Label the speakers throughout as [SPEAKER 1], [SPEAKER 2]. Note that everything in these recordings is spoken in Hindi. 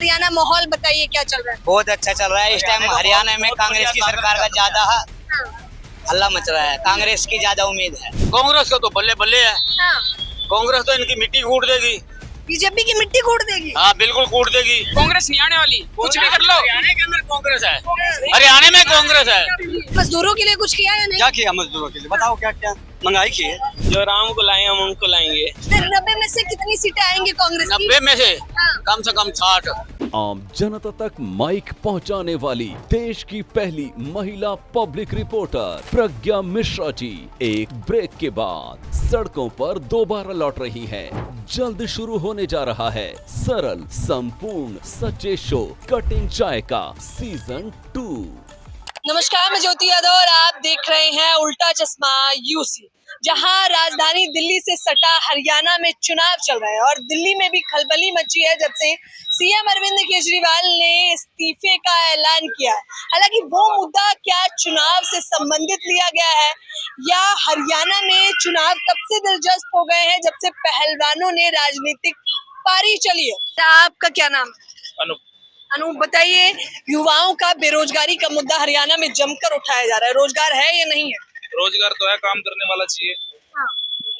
[SPEAKER 1] हरियाणा माहौल बताइए क्या चल रहा है।
[SPEAKER 2] बहुत अच्छा चल रहा है इस टाइम हरियाणा में। कांग्रेस की सरकार का ज्यादा हल्ला मच रहा है, कांग्रेस की ज्यादा उम्मीद है।
[SPEAKER 3] कांग्रेस का तो बल्ले बल्ले है।
[SPEAKER 1] हाँ।
[SPEAKER 3] कांग्रेस तो इनकी मिट्टी कूट देगी।
[SPEAKER 1] बीजेपी की मिट्टी कूट देगी।
[SPEAKER 3] हाँ बिल्कुल कूट देगी।
[SPEAKER 4] कांग्रेस नहीं आने वाली, कुछ भी कर लो।
[SPEAKER 3] हरियाणा के अंदर कांग्रेस है, हरियाणा में कांग्रेस है।
[SPEAKER 1] मजदूरों के लिए कुछ किया या नहीं?
[SPEAKER 2] क्या किया मजदूरों के लिए बताओ, क्या क्या महंगाई की है।
[SPEAKER 4] जो राम को लाए हम उनको लाएंगे।
[SPEAKER 1] 90 में से कितनी सीटें आएंगी कांग्रेस की?
[SPEAKER 3] 90 में से
[SPEAKER 1] हाँ।
[SPEAKER 3] कम से कम 60।
[SPEAKER 5] आम जनता तक माइक पहुंचाने वाली देश की पहली महिला पब्लिक रिपोर्टर प्रज्ञा मिश्रा जी एक ब्रेक के बाद सड़कों पर दोबारा लौट रही हैं। जल्द शुरू होने जा रहा है सरल संपूर्ण सच्चे शो कटिंग चाय का सीजन 2।
[SPEAKER 1] नमस्कार, मैं ज्योति यादव और आप देख रहे हैं उल्टा चश्मा यूसी। जहां राजधानी दिल्ली से सटा हरियाणा में चुनाव चल रहा है और दिल्ली में भी खलबली मची है जब से सीएम अरविंद केजरीवाल ने इस्तीफे का ऐलान किया है। हालांकि वो मुद्दा क्या चुनाव से संबंधित लिया गया है या हरियाणा में चुनाव तब से दिलचस्प हो गए हैं जब से पहलवानों ने राजनीतिक पारी चली है। आपका क्या नाम है? अनूप, बताइए, युवाओं का बेरोजगारी का मुद्दा हरियाणा में जमकर उठाया जा रहा है। रोजगार है या नहीं है?
[SPEAKER 6] रोजगार तो है, काम करने वाला चाहिए।
[SPEAKER 1] हाँ।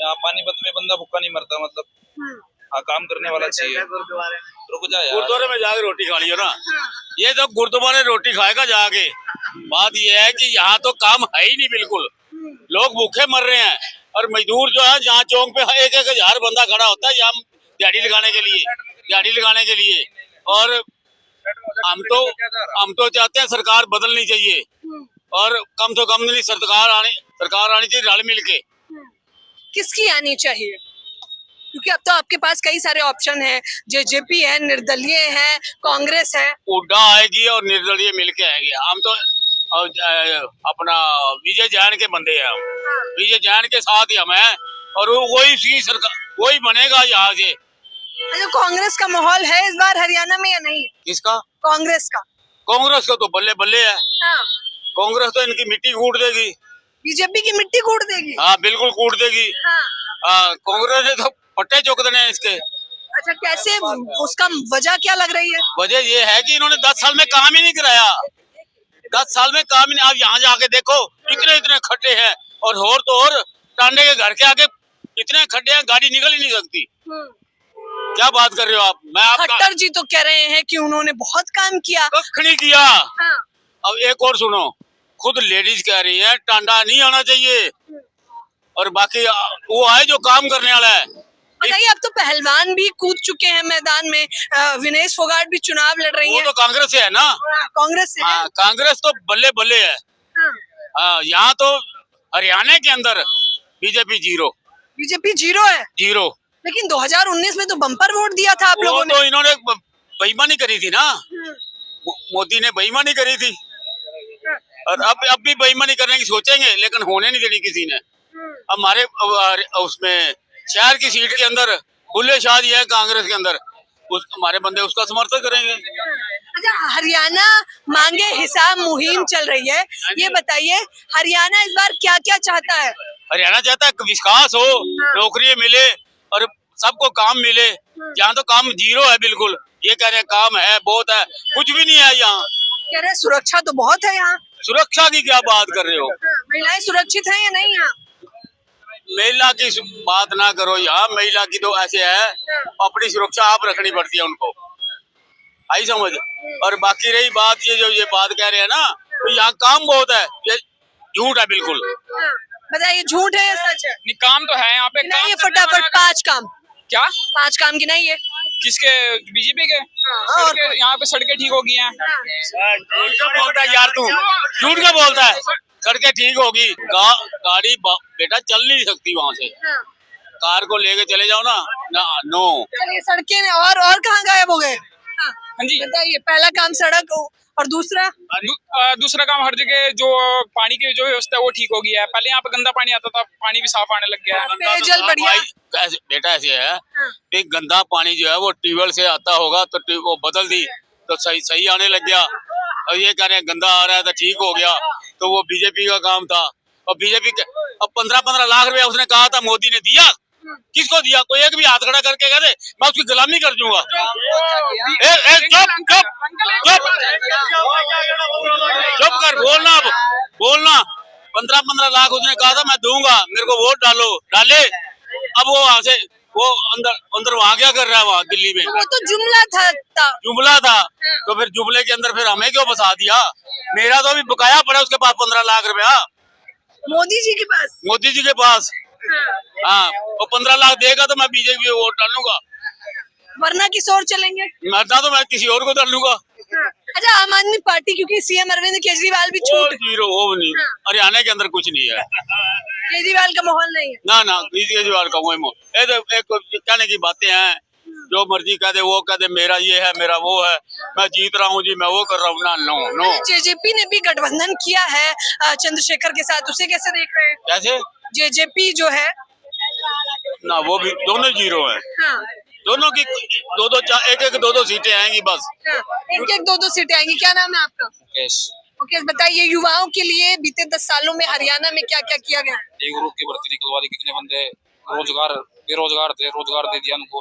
[SPEAKER 6] यहाँ पानीपत में बंदा भूखा नहीं मरता, मतलब हाँ काम करने वाला चाहिए। रुक जा यार,
[SPEAKER 3] गुरुद्वारे में जाके रोटी खा लियो ना। ये तो गुरुद्वारे रोटी खाएगा जाके। बात ये है कि यहाँ तो काम है ही नहीं बिल्कुल। लोग भूखे मर रहे हैं और मजदूर जो है जहाँ चौक पे 1-1 हजार बंदा खड़ा होता है यहाँ दिहाड़ी लगाने के लिए। और हम तो चाहते हैं सरकार बदलनी चाहिए और कम से कम नहीं सरकार आनी चाहिए रल मिल के।
[SPEAKER 1] किसकी आनी चाहिए? क्योंकि अब तो आपके पास कई सारे ऑप्शन हैं। जेजेपी है, निर्दलीय है, कांग्रेस है।
[SPEAKER 3] हुड्डा आएगी और निर्दलीय मिल के आएंगे। हम तो अपना विजय जैन के बंदे हैं। विजय जैन के साथ ही हम हैं और वही सरकार वही बनेगा यहाँ से।
[SPEAKER 1] अच्छा, कांग्रेस का माहौल है इस बार हरियाणा में या नहीं?
[SPEAKER 3] किसका?
[SPEAKER 1] कांग्रेस का।
[SPEAKER 3] कांग्रेस का तो बल्ले बल्ले है।
[SPEAKER 1] हाँ।
[SPEAKER 3] कांग्रेस तो इनकी मिट्टी कूट देगी।
[SPEAKER 1] बीजेपी की मिट्टी कूट देगी।
[SPEAKER 3] हाँ बिल्कुल कूट देगी।
[SPEAKER 1] हाँ।
[SPEAKER 3] कांग्रेस ने तो पट्टे चौक देने हैं इसके।
[SPEAKER 1] अच्छा, कैसे? उसका वजह क्या लग रही है?
[SPEAKER 3] वजह ये है कि इन्होंने 10 साल में काम ही नहीं कराया। 10 साल में काम ही नहीं। आप यहाँ जाके देखो इतने खड्डे हैं और तो और टांडे के घर के आगे इतने खड्डे हैं, गाड़ी निकल ही नहीं सकती। क्या बात कर रहे हो आप?
[SPEAKER 1] खट्टर जी तो कह रहे हैं कि उन्होंने बहुत काम किया।
[SPEAKER 3] कख नहीं किया।
[SPEAKER 1] हाँ।
[SPEAKER 3] अब एक और सुनो, खुद लेडीज कह रही है टांडा नहीं आना चाहिए और बाकी वो है जो काम करने वाला है।
[SPEAKER 1] बताइए, अब तो पहलवान भी कूद चुके हैं मैदान में। विनेश फोगाट भी चुनाव लड़ रही
[SPEAKER 3] वो
[SPEAKER 1] है।
[SPEAKER 3] तो कांग्रेस से है ना।
[SPEAKER 1] कांग्रेस से है।
[SPEAKER 3] हाँ, कांग्रेस तो बल्ले बल्ले है। हाँ, यहाँ तो हरियाणा के अंदर बीजेपी जीरो।
[SPEAKER 1] बीजेपी जीरो है।
[SPEAKER 3] जीरो।
[SPEAKER 1] लेकिन 2019 में तो बम्पर वोट दिया था आप लोगों ने।
[SPEAKER 3] तो इन्होंने बेईमानी करी थी ना। मोदी ने बेईमानी करी थी और अब भी बेईमानी करने की सोचेंगे लेकिन होने नहीं देनी किसी ने। हमारे उसमें शहर की सीट के अंदर बुल्ले शाह जी है कांग्रेस के अंदर, हमारे बंदे उसका समर्थन करेंगे।
[SPEAKER 1] अच्छा, हरियाणा मांगे हिसाब मुहिम चल रही है। ये बताइए, हरियाणा इस बार क्या क्या चाहता है?
[SPEAKER 3] हरियाणा चाहता है विकास हो, नौकरी मिले और सबको काम मिले। यहाँ तो काम जीरो है बिल्कुल। ये कह रहे हैं काम है बहुत है, कुछ भी नहीं है यहाँ।
[SPEAKER 1] कह रहे सुरक्षा तो बहुत है यहाँ।
[SPEAKER 3] सुरक्षा की क्या बात कर रहे हो?
[SPEAKER 1] महिलाएं सुरक्षित हैं या नहीं यहाँ?
[SPEAKER 3] महिला की बात ना करो यहाँ। महिला की तो ऐसे है, अपनी सुरक्षा आप रखनी पड़ती है उनको, आई समझ। और बाकी रही बात ये बात कह रहे हैं ना, तो यहाँ काम बहुत है, ये झूठ है बिल्कुल।
[SPEAKER 1] बताइए, झूठ है या सच है?
[SPEAKER 4] नहीं, काम तो है यहाँ पे।
[SPEAKER 1] गिनाइए फटाफट 5 काम।
[SPEAKER 4] क्या
[SPEAKER 1] 5 काम गिनाइए।
[SPEAKER 4] किसके? बीजेपी के।
[SPEAKER 1] और
[SPEAKER 4] यहाँ पे सड़कें ठीक हो गई हैं।
[SPEAKER 3] झूठ का बोलता है यार तू, झूठ का बोलता है। सड़कें ठीक होगी, गाड़ी बेटा चल नहीं सकती वहाँ से। कार को लेके चले जाओ ना नो।
[SPEAKER 1] चलिए, सड़कें और कहाँ गायब हो गए?
[SPEAKER 4] हाँ जी,
[SPEAKER 1] बताइए, पहला काम सड़क और दूसरा?
[SPEAKER 4] दूसरा काम हर जगह जो पानी की जो व्यवस्था है वो ठीक हो गया है। पहले यहाँ पे गंदा पानी आता था, पानी भी साफ आने लग गया है।
[SPEAKER 1] पेयजल बढ़िया।
[SPEAKER 3] बेटा ऐसे है, एक गंदा पानी जो है वो ट्यूबवेल से आता होगा तो वो बदल दी तो सही आने लग गया। और ये कह रहे हैं गंदा आ रहा है तो ठीक हो गया, तो वो बीजेपी का काम था। और बीजेपी अब 15-15 लाख रुपया उसने कहा था, मोदी ने दिया। किसको दिया? कोई एक भी हाथ खड़ा करके कह दे मैं उसकी गुलामी कर दूंगा। चुप चुप चुप कर, बोलना अब बोलना। 15-15 लाख उसने कहा था मैं दूंगा, मेरे को वोट डालो, डाले। अब वो वहां से वो अंदर वहां क्या कर रहा है वहां दिल्ली में?
[SPEAKER 1] वो तो जुमला था।
[SPEAKER 3] जुमला था तो फिर जुमले के अंदर फिर हमें क्यों फंसा दिया? मेरा तो अभी बकाया पड़ा उसके पास 15 लाख रुपया
[SPEAKER 1] मोदी जी के पास।
[SPEAKER 3] मोदी जी के पास। हाँ, वो 15 लाख देगा तो मैं बीजेपी को वोट डालूंगा,
[SPEAKER 1] वरना किस और चलेंगे।
[SPEAKER 3] मरना तो मैं किसी और को डालूंगा।
[SPEAKER 1] अच्छा, आम आदमी पार्टी, क्योंकि सीएम अरविंद केजरीवाल भी छूट,
[SPEAKER 3] जीरो, वो नहीं, हरियाणा के अंदर कुछ नहीं है।
[SPEAKER 1] केजरीवाल का माहौल नहीं है।
[SPEAKER 3] ना केजरीवाल का वही कहने की बातें हैं, जो मर्जी कह दे, वो कह दे मेरा ये है मेरा वो है, मैं जीत रहा हूँ जी, मैं वो कर रहा हूँ ना। नो
[SPEAKER 1] जेजेपी ने भी गठबंधन किया है चंद्रशेखर के साथ, उसे कैसे देख रहे हैं?
[SPEAKER 3] कैसे?
[SPEAKER 1] जेजेपी जो है
[SPEAKER 3] ना, वो भी दोनों जीरो है।
[SPEAKER 1] हाँ,
[SPEAKER 3] दोनों की दो सीटें आएंगी बस।
[SPEAKER 1] हाँ, एक दो सीटें आएंगी। क्या नाम है आपका? मुकेश, बताइए युवाओं के लिए बीते 10 सालों में हरियाणा में क्या क्या किया गया?
[SPEAKER 7] एक ग्रुप की भर्ती निकलवा दी, कितने बंदे बेरोजगार थे, रोजगार दे दिया उनको।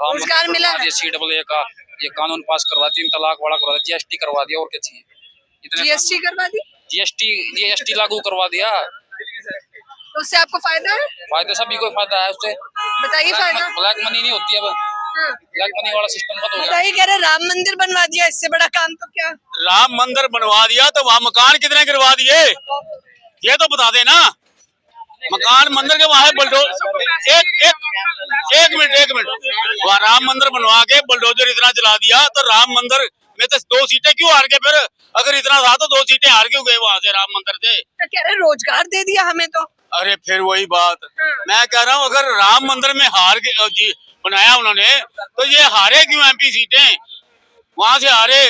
[SPEAKER 1] रोजगार मिला है।
[SPEAKER 7] CAA का ये कानून पास करवा, 3 तलाक वाला करवा दिया, GST करवा दिया, और क्या चाहिए?
[SPEAKER 1] जीएसटी करवा दी,
[SPEAKER 7] GST लागू करवा दिया।
[SPEAKER 1] तो उससे आपको फायदा है?
[SPEAKER 7] फायदा सभी को फायदा है उससे।
[SPEAKER 1] बताइए फायदा।
[SPEAKER 7] ब्लैक मनी नहीं होती अब, ब्लैक मनी वाला सिस्टम बंद हो गया।
[SPEAKER 1] बताइए, कह रहे राम मंदिर बनवा दिया, इससे बड़ा काम तो क्या?
[SPEAKER 3] राम मंदिर बनवा दिया तो वहाँ मकान कितने गिरवा दिए ये तो बता देना। मकान मंदिर के वहाँ एक मिनट वहाँ राम मंदिर बनवा के बुलडोजर इतना चला दिया तो राम मंदिर में तो 2 सीटें क्यों हार गए? फिर अगर इतना था तो 2 सीटें हार क्यों गए वहाँ से राम मंदिर से?
[SPEAKER 1] तो कह रहे रोजगार दे दिया हमें तो।
[SPEAKER 3] अरे फिर वही बात मैं कह रहा हूँ, अगर राम मंदिर में हार के बनाया उन्होंने तो ये हारे क्यों MP सीटें? वहां से हारे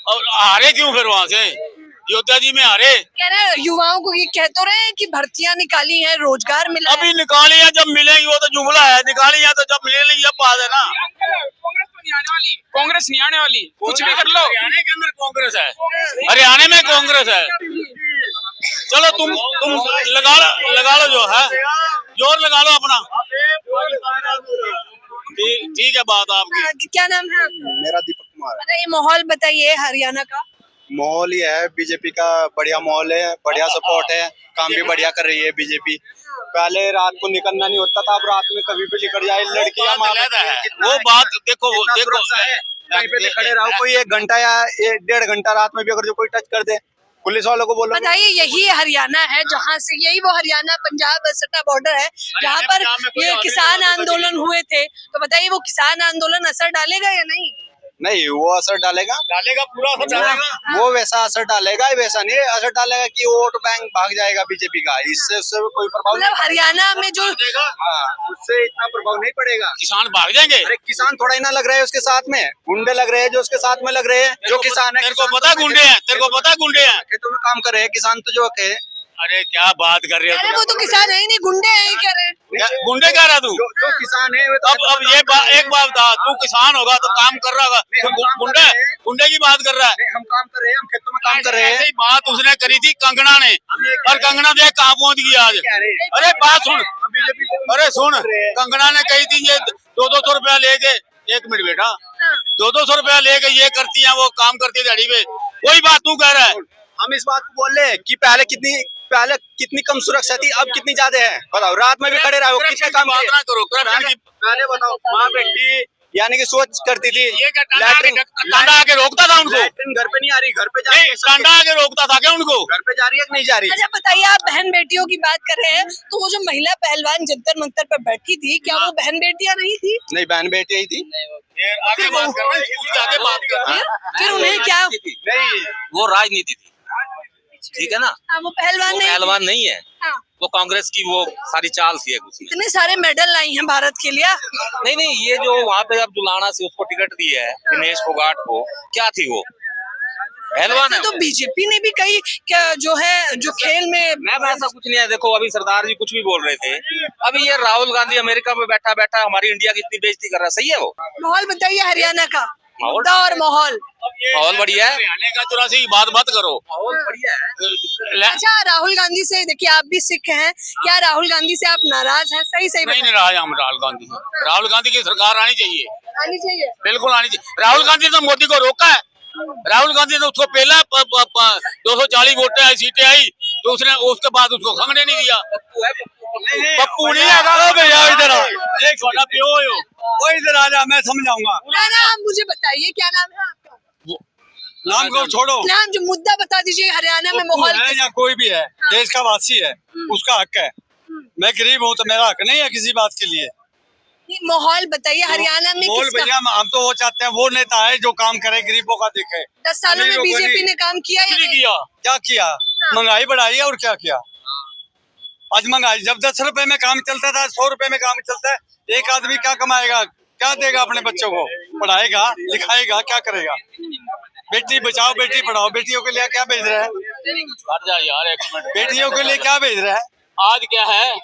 [SPEAKER 3] और हारे क्यों फिर वहां से? अयोध्या जी में हारे।
[SPEAKER 1] कह रहे युवाओं को ये कह तो रहे हैं कि भर्तियां निकाली हैं, रोजगार मिला है।
[SPEAKER 3] अभी निकाली है, जब मिलेगी वो तो जुमला है। निकाली है तो जब मिलेगी जब बात है ना।
[SPEAKER 4] कांग्रेस नहीं आने वाली, कुछ भी कर लो।
[SPEAKER 3] हरियाणा के अंदर कांग्रेस है, हरियाणा में कांग्रेस है। चलो तुम लगा लो जो है, जोर लगा लो अपना। ठीक है बात आपकी।
[SPEAKER 1] क्या नाम है आपका?
[SPEAKER 8] मेरा दीपक कुमार है।
[SPEAKER 1] बताइए माहौल बताइए हरियाणा का।
[SPEAKER 8] माहौल ये है, बीजेपी का बढ़िया माहौल है, बढ़िया सपोर्ट है, काम भी बढ़िया कर रही है बीजेपी। पहले रात को निकलना नहीं होता था, अब रात में कभी भी निकल जाए लड़कियां।
[SPEAKER 3] वो बात देखो
[SPEAKER 8] कहीं पे भी खड़े रहो, कोई 1 घंटा या 1.5 घंटा रात में भी अगर जो कोई टच कर दे, पुलिस वालों को बोलो।
[SPEAKER 1] बताइए, यही हरियाणा है जहाँ से, यही वो हरियाणा पंजाब सट्टा बॉर्डर है जहाँ पर ये किसान आंदोलन हुए थे। तो बताइए वो किसान आंदोलन असर डालेगा या नहीं?
[SPEAKER 8] नहीं, वो असर डालेगा
[SPEAKER 3] पूरा असर डालेगा।
[SPEAKER 8] वो वैसा असर डालेगा, वैसा नहीं असर डालेगा कि वोट बैंक भाग जाएगा बीजेपी का। इससे उससे कोई प्रभाव
[SPEAKER 1] मतलब हरियाणा में जो
[SPEAKER 8] उससे इतना प्रभाव नहीं पड़ेगा।
[SPEAKER 3] किसान भाग जाएंगे।
[SPEAKER 8] अरे किसान थोड़ा ही ना लग रहे हैं उसके साथ में, गुंडे लग रहे हैं जो उसके साथ में लग रहे हैं। जो किसान है,
[SPEAKER 3] तेरे को पता गुंडे हैं, तेरे को पता गुंडे हैं,
[SPEAKER 8] खेतों में काम कर रहे हैं किसान तो जो है।
[SPEAKER 3] अरे क्या बात कर रहे हो?
[SPEAKER 1] अरे वो तो किसान है ही नहीं, गुंडे हैं कह रहे।
[SPEAKER 3] गुंडे कह रहा तू?
[SPEAKER 8] जो किसान है
[SPEAKER 3] अब ये एक बात था, तू किसान होगा तो काम कर रहा होगा, गुंडे की बात कर रहा है।
[SPEAKER 8] हम काम कर रहे हैं, हम खेतों में काम कर रहे हैं।
[SPEAKER 3] ऐसी बात उसने करी थी कंगना ने, और कंगना देख कहाँ पहुंच गई आज। अरे बात सुन, अरे सुन, कंगना ने कही थी ये 200 रुपया लेके, 1 मिनट बेटा, 200 रुपया लेके ये करती है, वो काम करती है दिहाड़ी पे। वही बात तू कह रहा है।
[SPEAKER 8] हम इस बात को बोल रहे हैं कि पहले कितनी कम सुरक्षा थी, अब कितनी ज्यादा है। बताओ, रात में भी खड़े रहो, कितने काम
[SPEAKER 3] करो।
[SPEAKER 8] पहले बताओ, माँ बेटी यानी कि सोच करती थी,
[SPEAKER 3] टांडा आके रोकता था उनको।
[SPEAKER 8] घर पे नहीं आ रही, घर पे जा रही है।
[SPEAKER 3] टांडा आके रोकता था क्या उनको?
[SPEAKER 8] घर पे जा रही है कि नहीं जा रही?
[SPEAKER 1] अच्छा बताइए, आप बहन बेटियों की बात कर रहे हैं, तो वो जो महिला पहलवान जंतर मंतर पर बैठी थी, क्या वो बहन बेटियां नहीं थी?
[SPEAKER 8] नहीं, बहन बेटी ही थी।
[SPEAKER 3] आगे बात कर रहे हैं, आगे बात कर रहे हैं।
[SPEAKER 1] फिर उन्हें क्या?
[SPEAKER 8] नहीं,
[SPEAKER 7] वो राजनीति थी, ठीक है ना।
[SPEAKER 1] वो पहलवान नहीं,
[SPEAKER 7] पहलवान नहीं है।
[SPEAKER 1] हाँ।
[SPEAKER 7] वो कांग्रेस की वो सारी चाल थी उसमें।
[SPEAKER 1] इतने सारे मेडल लाई हैं भारत के लिए।
[SPEAKER 7] नहीं, ये जो वहाँ पे अब जुलाना से उसको टिकट दी है दिनेश फोगाट को, क्या थी वो पहलवान है।
[SPEAKER 1] तो बीजेपी ने भी कई जो है जो खेल में
[SPEAKER 7] मैम ऐसा कुछ नहीं है। देखो अभी सरदार जी कुछ भी बोल रहे थे, अभी ये राहुल गांधी अमेरिका में बैठा हमारी इंडिया की इतनी बेइज्जती कर रहा है, सही है वो?
[SPEAKER 1] माहौल बताइए हरियाणा का। मुद्दा और माहौल।
[SPEAKER 7] माहौल बढ़िया है।
[SPEAKER 3] हरियाणा का 84 की बात मत करो।
[SPEAKER 7] माहौल बढ़िया है।
[SPEAKER 3] ले-
[SPEAKER 1] अच्छा, राहुल गांधी से, देखिए आप भी सिख हैं, क्या राहुल गांधी से आप नाराज हैं? सही सही
[SPEAKER 3] नहीं
[SPEAKER 1] बताइए।
[SPEAKER 3] नाराज हम राहुल गांधी से। राहुल गांधी की सरकार आनी चाहिए,
[SPEAKER 1] आनी चाहिए।
[SPEAKER 3] बिल्कुल आनी चाहिए। राहुल गांधी ने मोदी को रोका है। राहुल गांधी ने उसको पहला 240 वोटें आई, सीटें आई, तो उसने उसके बाद उसको खंगने नहीं दिया। पप्पू नहीं है भैया, इधर आ। एक छोटा प्यो हो,
[SPEAKER 8] वो इधर आ जा, मैं समझाऊंगा।
[SPEAKER 1] क्या नाम, मुझे बताइए क्या नाम है आपका?
[SPEAKER 8] नाम को छोड़ो,
[SPEAKER 1] नाम, जो मुद्दा बता दीजिए हरियाणा में माहौल
[SPEAKER 8] है या कोई भी है, देश का वासी है, उसका हक है। मैं गरीब हूँ तो मेरा हक नहीं है किसी बात के लिए।
[SPEAKER 1] माहौल बताइए हरियाणा में
[SPEAKER 8] बोल
[SPEAKER 1] किसका?
[SPEAKER 8] भैया, हम तो वो चाहते हैं वो नेता है जो काम करे, गरीबों का देखे।
[SPEAKER 1] 10 सालों में
[SPEAKER 8] अमीरों को
[SPEAKER 1] बीजेपी
[SPEAKER 8] नहीं।
[SPEAKER 1] ने काम किया या
[SPEAKER 3] कुछ नहीं
[SPEAKER 1] नहीं?
[SPEAKER 3] किया।
[SPEAKER 8] क्या किया? महंगाई बढ़ाई है और क्या किया? आज महंगाई, जब 10 रुपए में काम चलता था, 100 रुपए में काम चलता है, एक आदमी क्या कमाएगा, क्या देगा अपने बच्चों को? पढ़ाएगा, लिखाएगा, क्या करेगा? बेटी बचाओ बेटी पढ़ाओ, बेटियों के लिए क्या भेज रहा है?
[SPEAKER 3] हट जा यार, एक मिनट।
[SPEAKER 8] बेटियों के लिए क्या भेज रहा है?
[SPEAKER 3] आज क्या है,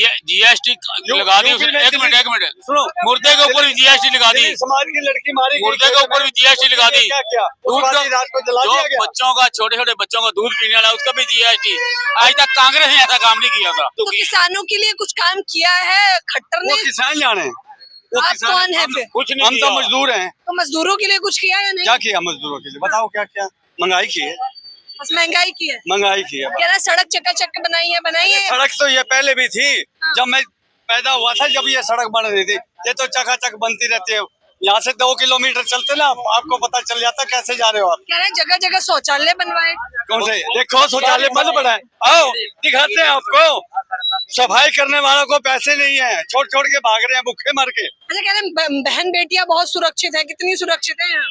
[SPEAKER 3] जीएसटी लगा दी उसने। एक मिनट,
[SPEAKER 8] सुनो,
[SPEAKER 3] मुर्दे के ऊपर भी जीएसटी लगा दी।
[SPEAKER 8] समाज की लड़की मारी गई,
[SPEAKER 3] मुर्दे के ऊपर भी जीएसटी लगा दी।
[SPEAKER 8] क्या किया?
[SPEAKER 3] दूध
[SPEAKER 8] दूध
[SPEAKER 3] का-
[SPEAKER 8] रात को जला
[SPEAKER 3] जो
[SPEAKER 8] दिया गया।
[SPEAKER 3] बच्चों का, छोटे छोटे बच्चों का दूध पीने वाला, उसका भी जीएसटी। आज तक कांग्रेस ने ऐसा काम नहीं किया था।
[SPEAKER 1] तो किसानों के लिए कुछ काम किया है खट्टर
[SPEAKER 8] वो
[SPEAKER 1] ने?
[SPEAKER 8] किसान जाने, वो
[SPEAKER 1] आप
[SPEAKER 8] किसान-
[SPEAKER 1] कौन है
[SPEAKER 8] हम-
[SPEAKER 1] फिर?
[SPEAKER 3] कुछ नहीं
[SPEAKER 8] हम तो
[SPEAKER 3] किया।
[SPEAKER 8] मजदूर हैं।
[SPEAKER 1] तो मजदूरों के लिए कुछ किया या नहीं?
[SPEAKER 8] क्या किया मजदूरों के लिए? बताओ क्या किया? महंगाई की है,
[SPEAKER 1] बस महंगाई की है।
[SPEAKER 8] महंगाई की है।
[SPEAKER 1] कह रहा सड़क चकाचक बनाई है।
[SPEAKER 8] सड़क तो ये पहले भी थी, जब मैं पैदा हुआ था, जब ये सड़क बन रही थी। ये तो चकाचक बनती रहती है। यहाँ से 2 किलोमीटर चलते ना, आपको पता चल जाता कैसे जा रहे हो आप।
[SPEAKER 1] कह रहे जगह जगह शौचालय बनवाए।
[SPEAKER 8] कौन से? देखो शौचालय मत बनाए, आओ दिखाते हैं आपको। सफाई करने वालों को पैसे नहीं है, छोड़ छोड़ के भाग रहे हैं भूखे मर के।
[SPEAKER 1] अच्छा, कह रहे बहन बेटियां बहुत सुरक्षित है। कितनी सुरक्षित है यहाँ?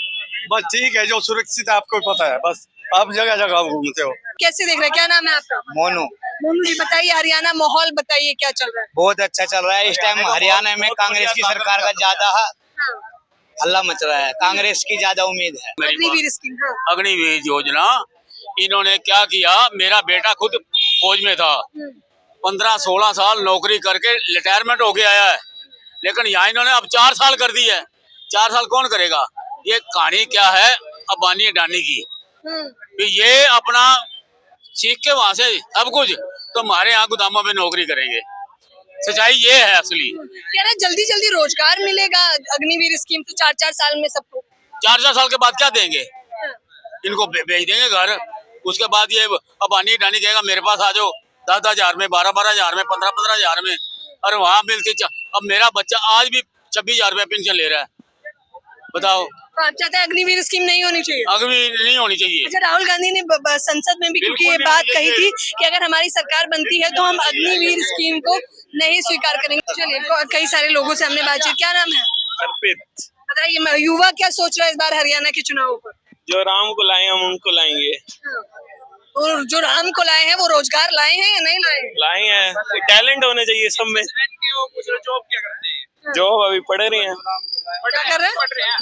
[SPEAKER 8] बस ठीक है, जो सुरक्षित है आपको पता है, बस आप जगह जगह घूमते हो।
[SPEAKER 1] कैसे देख रहे हैं? क्या नाम है आपका?
[SPEAKER 2] मोनू।
[SPEAKER 1] मोनू जी, बताइए हरियाणा माहौल बताइए क्या चल रहा है?
[SPEAKER 2] बहुत अच्छा चल रहा है इस टाइम हरियाणा में। कांग्रेस की सरकार का ज्यादा हल्ला मच रहा है, कांग्रेस की ज्यादा उम्मीद है।
[SPEAKER 1] अग्निवीर स्कीम, हाँ।
[SPEAKER 3] अग्निवीर योजना, इन्होंने क्या किया, मेरा बेटा खुद फौज में था, 15-16 साल नौकरी करके रिटायरमेंट होके आया है, लेकिन यहाँ इन्होंने अब 4 साल कर दी है। 4 साल कौन करेगा? ये कहानी क्या है अबानी अडानी की, कि ये अपना सीख के वहां से सब कुछ, तो हमारे यहाँ गोदामों में नौकरी करेंगे। सच्चाई ये है असली।
[SPEAKER 1] कह रहे जल्दी जल्दी रोजगार मिलेगा अग्निवीर स्कीम से 4-4 साल में सबको।
[SPEAKER 3] 4 साल के बाद क्या देंगे? इनको भेज देंगे घर। उसके बाद ये अबानी अडानी कहेगा मेरे पास आ जाओ, 10-10 हजार में, 12-12 हजार में, 15-15 हजार में, और वहाँ मिलती। अब मेरा बच्चा आज भी 26 हजार रुपया पेंशन ले रहा है, बताओ।
[SPEAKER 1] तो आप चाहते हैं अग्निवीर स्कीम नहीं होनी चाहिए?
[SPEAKER 3] अग्निवीर नहीं होनी चाहिए।
[SPEAKER 1] अच्छा, राहुल गांधी ने संसद में भी क्योंकि ये
[SPEAKER 3] बिल्कुल
[SPEAKER 1] बात
[SPEAKER 3] नहीं
[SPEAKER 1] कही थी
[SPEAKER 3] चाहिए।
[SPEAKER 1] कि अगर हमारी सरकार बनती है तो हम अग्निवीर स्कीम को नहीं स्वीकार करेंगे। चलिए, कई सारे लोगों से हमने बातचीत। क्या नाम है?
[SPEAKER 6] अर्पित।
[SPEAKER 1] बताइए, युवा क्या सोच रहा है इस बार हरियाणा के चुनाव पर?
[SPEAKER 6] जो राम को लाए हम उनको लाएंगे।
[SPEAKER 1] और जो राम को लाए हैं वो रोजगार लाए हैं या नहीं लाए?
[SPEAKER 6] लाए हैं, टैलेंट होने चाहिए सब में। जॉब क्या करते हैं? जॉब अभी पढ़ रहे हैं।
[SPEAKER 1] क्या कर रहे हैं?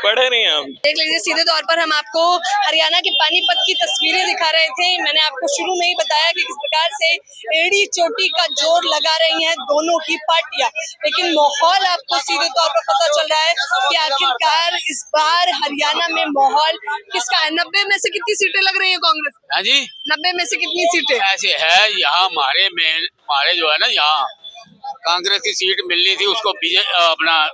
[SPEAKER 6] पढ़ रहे हैं हम।
[SPEAKER 1] देख लीजिए, सीधे तौर पर हम आपको हरियाणा के पानीपत की तस्वीरें दिखा रहे थे। मैंने आपको शुरू में ही बताया कि किस प्रकार से एड़ी चोटी का जोर लगा रही हैं दोनों ही पार्टियां, लेकिन माहौल आपको सीधे तौर पर पता चल रहा है कि आखिरकार इस बार हरियाणा में माहौल किसका है। 90 में से कितनी सीटें लग रही है कांग्रेस?
[SPEAKER 3] हाँ जी,
[SPEAKER 1] 90 में से कितनी सीटें?
[SPEAKER 3] ऐसे है यहाँ हमारे जो है ना, यहाँ कांग्रेस की सीट मिलनी थी उसको अपना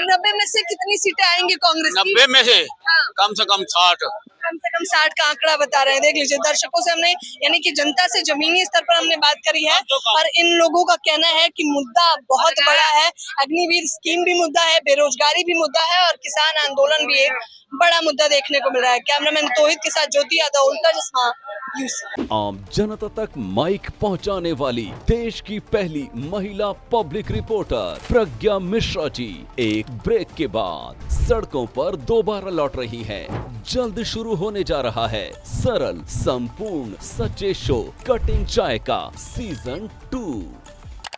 [SPEAKER 1] 90 में से कितनी सीटें आएंगी कांग्रेस की?
[SPEAKER 3] 90 में से
[SPEAKER 1] हाँ।
[SPEAKER 3] कम से कम 60।
[SPEAKER 1] कम से कम 60 का आंकड़ा बता रहे हैं। देख लीजिए, दर्शकों से हमने, यानी कि जनता से जमीनी स्तर पर हमने बात करी है, और इन लोगों का कहना है कि मुद्दा बहुत बड़ा है। अग्निवीर स्कीम भी मुद्दा है, बेरोजगारी भी मुद्दा है, और किसान आंदोलन भी एक बड़ा मुद्दा देखने को मिल रहा है। कैमरामैन तोहिद के साथ ज्योति यादव, उल्टा चश्मा यूसी।
[SPEAKER 5] आम जनता तक माइक पहुंचाने वाली देश की पहली महिला पब्लिक रिपोर्टर प्रज्ञा मिश्रा जी एक ब्रेक के बाद सड़कों पर दोबारा लौट रही हैं। जल्द शुरू होने जा रहा है सरल, संपूर्ण, सच्चे शो कटिंग चाय का सीजन 2।